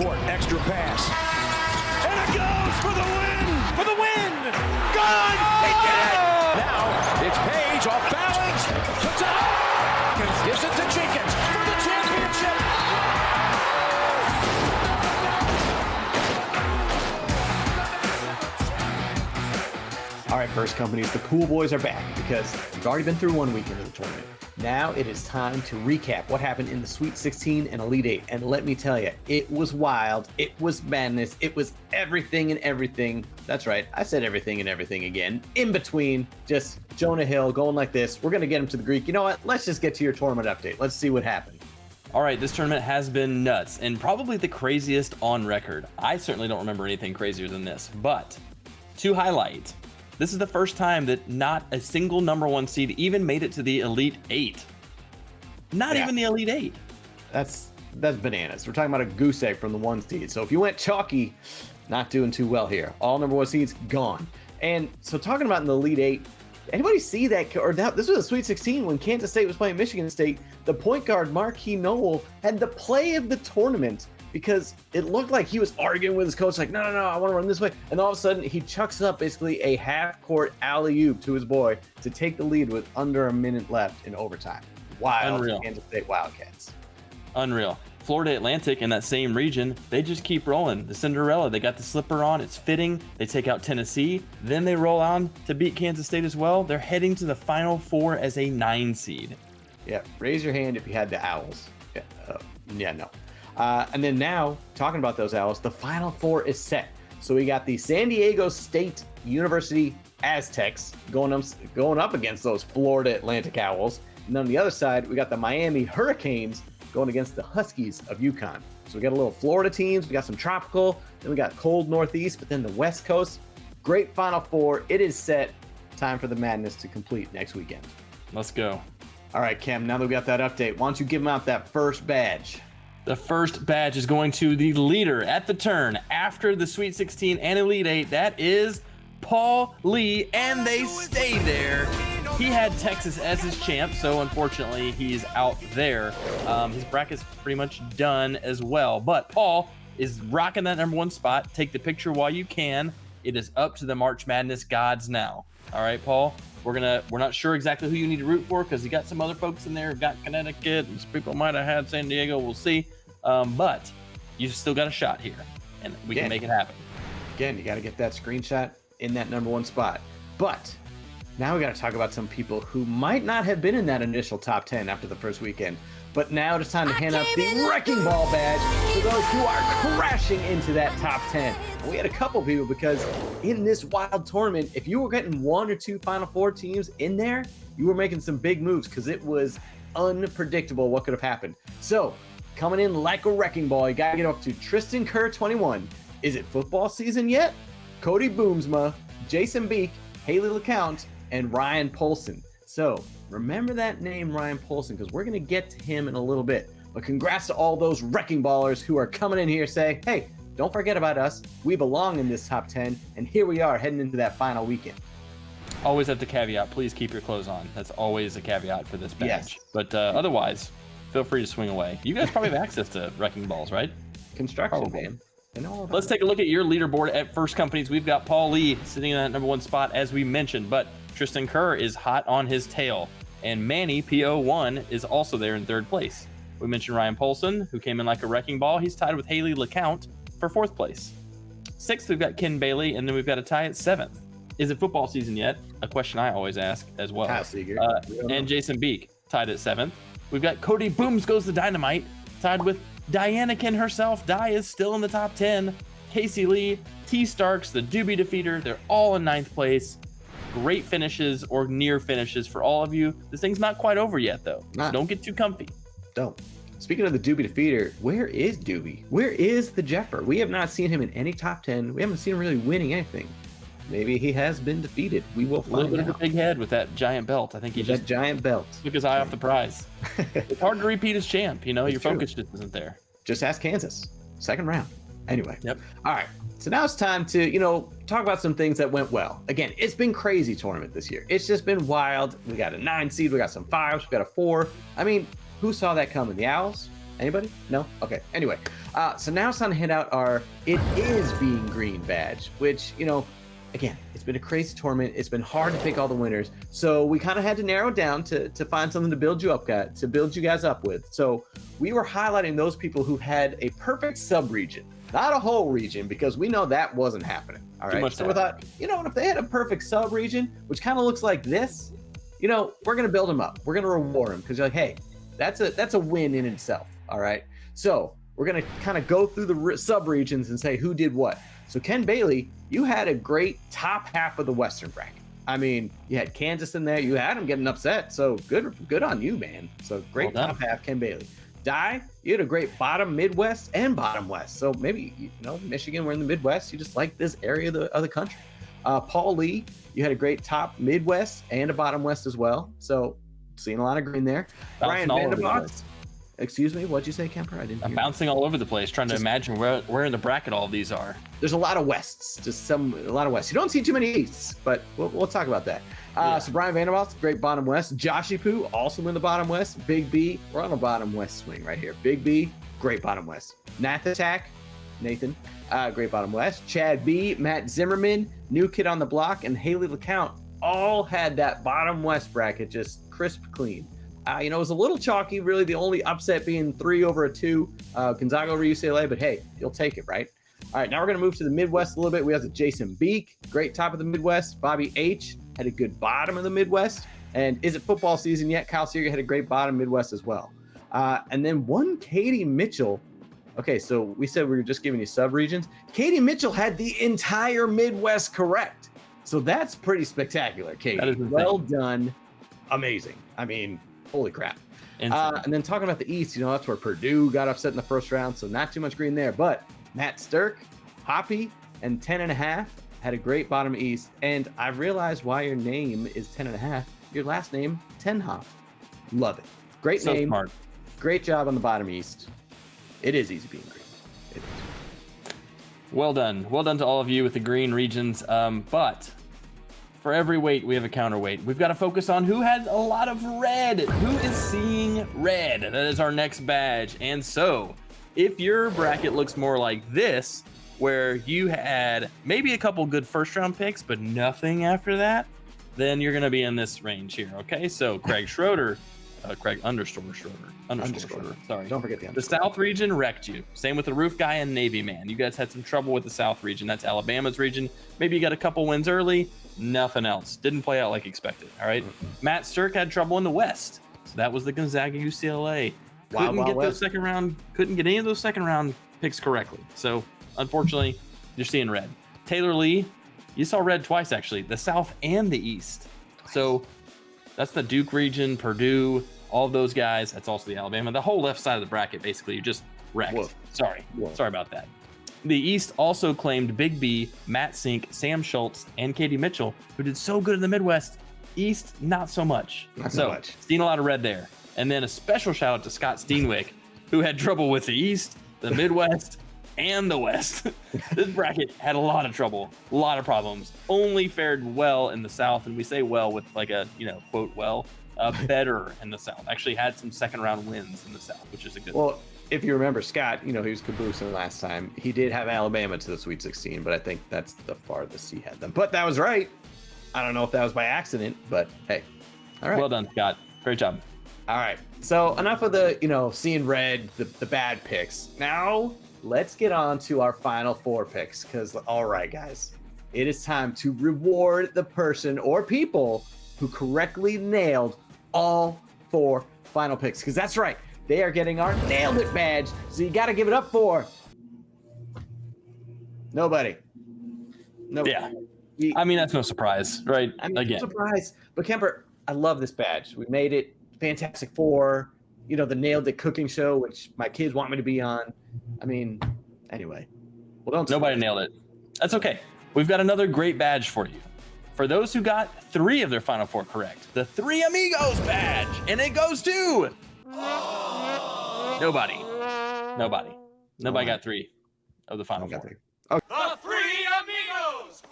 court. Extra pass. And it goes for the win! For the win! Gone! They did it! Now it's Page off balance. Puts it up. Gives it to Jenkins for the championship. All right, First Companies, the Pool Boys are back because we've already been through one weekend of the tournament. Now it is time to recap what happened in the Sweet 16 and Elite 8. And let me tell you, it was wild. It was madness. It was everything and everything. That's right. I said everything and everything again. In between, just Jonah Hill going like this. We're going to get him to the Greek. You know what? Let's just get to your tournament update. Let's see what happened. All right, this tournament has been nuts and probably the craziest on record. I certainly don't remember anything crazier than this. But to highlight, this is the first time that not a single number one seed even made it to the Elite 8. Not even the Elite 8. That's bananas. We're talking about a goose egg from the one seed. So if you went chalky, not doing too well here. All number one seeds gone. And so talking about in the Elite 8, anybody see that? Or that, this was a Sweet 16 when Kansas State was playing Michigan State. The point guard, Marquis Noel, had the play of the tournament because it looked like he was arguing with his coach, like, no, I want to run this way. And all of a sudden, he chucks up basically a half-court alley-oop to his boy to take the lead with under a minute left in overtime. Wild. Unreal. Kansas State Wildcats. Unreal. Florida Atlantic in that same region, they just keep rolling. The Cinderella, they got the slipper on. It's fitting. They take out Tennessee. Then they roll on to beat Kansas State as well. They're heading to the Final Four as a 9 seed. Yeah, raise your hand if you had the Owls. Yeah, no. And then now, talking about those Owls, the Final Four is set. So we got the San Diego State University Aztecs going up against those Florida Atlantic Owls. And on the other side, we got the Miami Hurricanes going against the Huskies of UConn. So we got a little Florida teams, we got some tropical, then we got cold Northeast, but then the West Coast. Great Final Four. It is set. Time for the madness to complete next weekend. Let's go. All right, Cam, now that we got that update, why don't you give them out that first badge? The first badge is going to the leader at the turn after the Sweet 16 and Elite 8. That is Paul Lee, and they stay there. He had Texas as his champ, so unfortunately he's out there. His bracket's pretty much done as well, but Paul is rocking that number one spot. Take the picture while you can. It is up to the March Madness gods now. All right, Paul, we're not sure exactly who you need to root for because you got some other folks in there who've got Connecticut, and some people might have had San Diego. We'll see, but you've still got a shot here, and we can make it happen. Again, you got to get that screenshot in that number one spot. But now we got to talk about some people who might not have been in that initial top 10 after the first weekend. But now it's time to hand out the Wrecking Ball badge for those who are crashing into that top 10. And we had a couple people because in this wild tournament, if you were getting one or two Final Four teams in there, you were making some big moves because it was unpredictable what could have happened. So coming in like a wrecking ball, you got to get up to Tristan Kerr, 21. Is it football season yet? Cody Boomsma, Jason Beek, Haley LeCount, and Ryan Polson. So remember that name, Ryan Polson, because we're going to get to him in a little bit. But congrats to all those wrecking ballers who are coming in here say, hey, don't forget about us. We belong in this top 10. And here we are heading into that final weekend. Always have to caveat, please keep your clothes on. That's always a caveat for this badge. Yes. But otherwise, feel free to swing away. You guys probably have access to wrecking balls, right? Construction, Probably. man. Let's take a look at your leaderboard at First Companies. We've got Paul Lee sitting in that number one spot, as we mentioned, but Tristan Kerr is hot on his tail, and Manny, PO1, is also there in third place. We mentioned Ryan Polson, who came in like a wrecking ball. He's tied with Haley LeCount for fourth place. Sixth, we've got Ken Bailey, and then we've got a tie at seventh. Is it football season yet? A question I always ask as well. And Jason Beek tied at seventh. We've got Cody Booms Goes the Dynamite, tied with Dianakin herself. Di is still in the top 10. Casey Lee, T Starks, the Doobie Defeater, they're all in ninth place. Great finishes or near finishes for all of you. This thing's not quite over yet, though. So don't get too comfy. Don't. Speaking of the Doobie Defeater, where is Doobie? Where is the Jeffer? We have not seen him in any top 10. We haven't seen him really winning anything. Maybe he has been defeated. We will find out. A little bit of a big head with that giant belt. I think he just that giant belt took his eye off the prize. It's hard to repeat as champ. You know, your true. focus just isn't there. Just ask Kansas. Second round. Anyway. Yep. All right. So now it's time to, talk about some things that went well. Again, it's been crazy tournament this year. It's just been wild. We got a 9 seed. We got some 5s. We got a 4. I mean, who saw that coming? The Owls? Anybody? No? Okay. Anyway, so now it's time to hand out our It Is Being Green badge, which, again, it's been a crazy tournament. It's been hard to pick all the winners. So we kind of had to narrow it down to find something to build you guys up with. So we were highlighting those people who had a perfect sub-region, not a whole region, because we know that wasn't happening. All right. So we thought, if they had a perfect sub-region, which kind of looks like this, we're going to build them up. We're going to reward them because you're like, hey, that's a win in itself. All right. So we're going to kind of go through the sub-regions and say who did what. So Ken Bailey, you had a great top half of the Western bracket. I mean, you had Kansas in there. You had them getting upset. So good on you, man. So great top half, Ken Bailey. Di, you had a great bottom Midwest and bottom West. So maybe, Michigan, we're in the Midwest. You just like this area of the country. Paul Lee, you had a great top Midwest and a bottom West as well. So seeing a lot of green there. Brian Vanderbox. Excuse me, what'd you say, Kemper? I'm bouncing all over the place, trying to imagine where in the bracket all of these are. There's a lot of Wests, a lot of Wests. You don't see too many Easts, but we'll talk about that. So Brian Vanderbilt, great bottom West. Joshy Poo, also in the bottom West. Big B, we're on a bottom West swing right here. Big B, great bottom West. Nathan, great bottom West. Chad B, Matt Zimmerman, New Kid on the Block, and Haley LeCount all had that bottom West bracket just crisp clean. It was a little chalky, really, the only upset being 3 over a 2, Gonzaga over UCLA, but hey, you'll take it, right? All right, now we're going to move to the Midwest a little bit. We have the Jason Beek, great top of the Midwest. Bobby H had a good bottom of the Midwest. And is it football season yet? Kyle Seeger had a great bottom Midwest as well. And then one Katie Mitchell. Okay, so we said we were just giving you sub-regions. Katie Mitchell had the entire Midwest correct. So that's pretty spectacular, Katie. That is insane. Well done. Amazing. I mean, holy crap. And then talking about the East, that's where Purdue got upset in the first round, so not too much green there. But Matt Sturck, Hoppy, and 10.5 had a great bottom East. And I realized why your name is 10.5. Your last name, Tenhoff. Love it. Great name. Smart. Great job on the bottom East. It is easy being green. It is. Well done. Well done to all of you with the green regions. But for every weight, we have a counterweight. We've got to focus on who had a lot of red. Who is seeing red? That is our next badge. And so, if your bracket looks more like this, where you had maybe a couple good first-round picks, but nothing after that, then you're going to be in this range here, okay? So, Craig Schroeder, Craig underscore Schroeder, sorry. Don't forget the South region wrecked you. Same with the Roof Guy and Navy Man. You guys had some trouble with the South region. That's Alabama's region. Maybe you got a couple wins early. Nothing else. Didn't play out like expected. All right. Matt Sturck had trouble in the West. So that was the Gonzaga UCLA. Couldn't get any of those second round picks correctly. So unfortunately, you're seeing red. Taylor Lee, you saw red twice actually, the South and the East. So that's the Duke region, Purdue, all of those guys. That's also the Alabama. The whole left side of the bracket, basically, you just wrecked. Sorry about that. The East also claimed Big B, Matt Sink, Sam Schultz, and Katie Mitchell, who did so good in the Midwest. East, not so much. Seen a lot of red there. And then a special shout out to Scott Steenwick, who had trouble with the East, the Midwest, and the West. This bracket had a lot of trouble, a lot of problems. Only fared well in the South, and we say well with like a, quote, well, better in the South. Actually had some second round wins in the South, which is a good thing. If you remember, Scott, he was caboosing last time. He did have Alabama to the Sweet 16, but I think that's the farthest he had them. But that was right. I don't know if that was by accident, but hey. All right. Well done, Scott. Great job. All right. So enough of the, seeing red, the bad picks. Now let's get on to our final 4 picks because, all right, guys, it is time to reward the person or people who correctly nailed all 4 final picks because that's right. They are getting our Nailed It badge. So you got to give it up for nobody. Yeah. I mean, that's no surprise, right? No surprise. But Kemper, I love this badge. We made it. Fantastic Four, the Nailed It cooking show, which my kids want me to be on. I mean, anyway. Well, nobody nailed it. That's okay. We've got another great badge for you. For those who got 3 of their final 4 correct, the 3 Amigos badge. And it goes to... Nobody got 3 of the final 4. Okay. The 3 Amigos!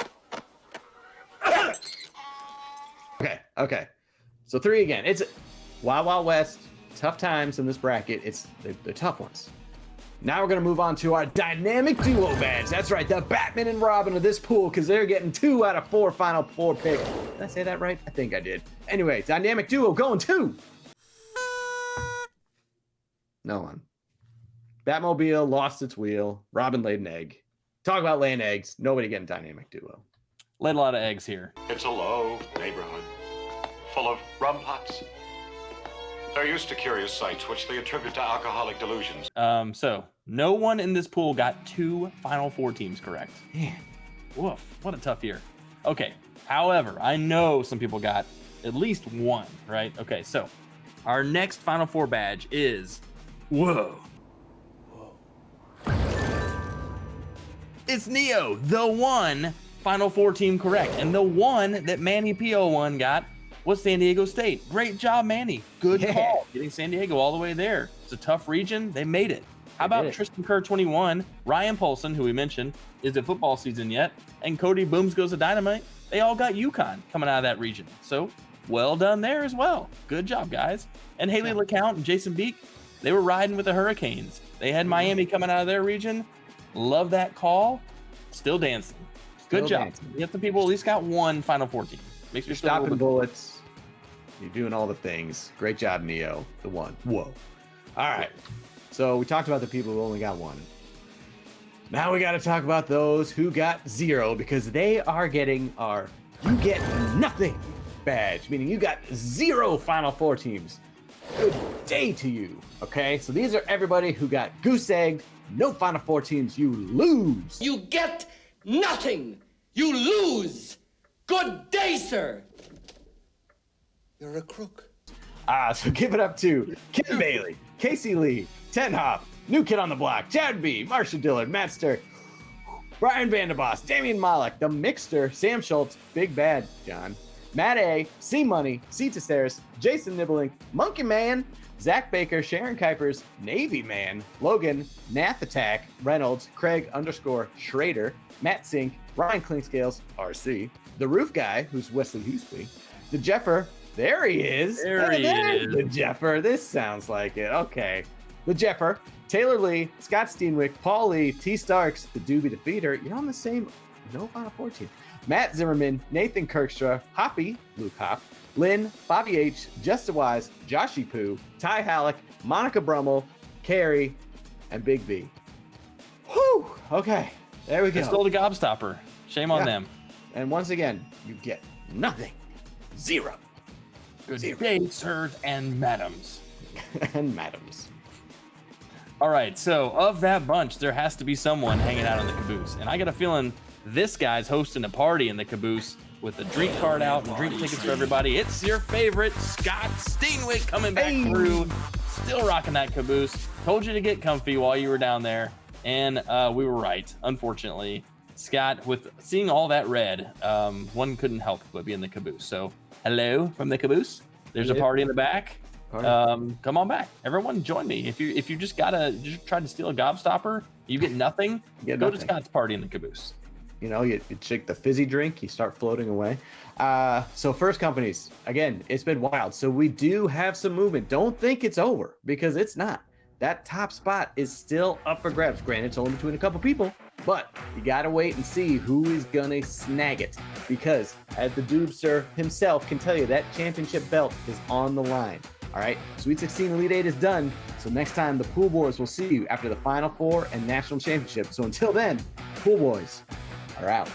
Okay. So 3 again. It's Wild Wild West, tough times in this bracket. It's the tough ones. Now we're going to move on to our dynamic duo badge. That's right, the Batman and Robin of this pool, because they're getting 2 out of 4 final 4 picks. Did I say that right? I think I did. Anyway, dynamic duo going to... No one. Batmobile lost its wheel. Robin laid an egg. Talk about laying eggs. Nobody getting dynamic duo. Laid a lot of eggs here. It's a low neighborhood, full of rum pots. They're used to curious sights, which they attribute to alcoholic delusions. So no one in this pool got 2 Final Four teams correct. Man. Woof, what a tough year. Okay, however, I know some people got at least 1, right? Okay, so our next Final Four badge is, whoa. It's Neo, the 1 Final Four team correct. And the 1 that Manny PO1 got was San Diego State. Great job, Manny. Good call. Getting San Diego all the way there. It's a tough region. They made it. How about Tristan Kerr 21, Ryan Paulson, who we mentioned, is it football season yet, and Cody Booms Goes to Dynamite. They all got UConn coming out of that region. So well done there as well. Good job, guys. And Haley LeCount and Jason Beek, they were riding with the Hurricanes. They had Miami coming out of their region. Love that call. Still dancing. Good job. You have the people at least got 1 Final Four team. Makes You're stopping bullets. You're doing all the things. Great job, Neo. The 1. Whoa. All right. So we talked about the people who only got 1. Now we got to talk about those who got 0, because they are getting our "you get nothing" badge, meaning you got 0 Final Four teams. Good day to you. Okay. So these are everybody who got goose egged. No Final Four teams. You lose. You get nothing. You lose. Good day, sir. You're a crook. So give it up to Kim Bailey, Casey Lee, Ten Hop, New Kid on the Block, Chad B, Marsha Dillard, Matt Sturck, Brian Vanderboss, Damian Malek, The Mixter, Sam Schultz, Big Bad John, Matt A, C Money, C Testeris, Jason Nibbling, Monkey Man, Zach Baker, Sharon Kuipers, Navy Man, Logan, Nath Attack, Reynolds, Craig _ Schrader, Matt Sink, Ryan Clinkscales, RC, The Roof Guy, who's Wesley Housby, The Jeffer, there he is. There he is. The Jeffer. This sounds like it. Okay. The Jeffer, Taylor Lee, Scott Steenwick, Paul Lee, T Starks, the Doobie Defeater. You're on the same no Final Four team. Matt Zimmerman, Nathan Kirkstra, Hoppy, Luke Hop, Lynn, Bobby H, Justin Wise, Joshy Poo, Ty Halleck, Monica Brummel, Carrie, and Big B. Whew. Okay. There we go. They stole the gobstopper. Shame on them. And once again, you get nothing. 0. Good day, sirs and madams. And madams. All right, so of that bunch, there has to be someone hanging out in the caboose. And I got a feeling this guy's hosting a party in the caboose with a drink card out and drink tickets for everybody. It's your favorite, Scott Steenwick, coming back through, still rocking that caboose. Told you to get comfy while you were down there, and we were right, unfortunately. Scott, with seeing all that red, one couldn't help but be in the caboose. So hello from the caboose. There's a party in the back. Come on back. Everyone join me. If you just tried to steal a gobstopper, you get nothing. Go to Scott's party in the caboose. You know, you shake the fizzy drink, you start floating away. So first companies, again, it's been wild. So we do have some movement. Don't think it's over, because it's not. That top spot is still up for grabs. Granted, it's only between a couple people, but you gotta wait and see who is gonna snag it, because as the Doobster himself can tell you, that championship belt is on the line. All right, Sweet 16 Elite 8 is done. So next time, the Pool Boys will see you after the Final Four and National Championship. So until then, Pool Boys are out.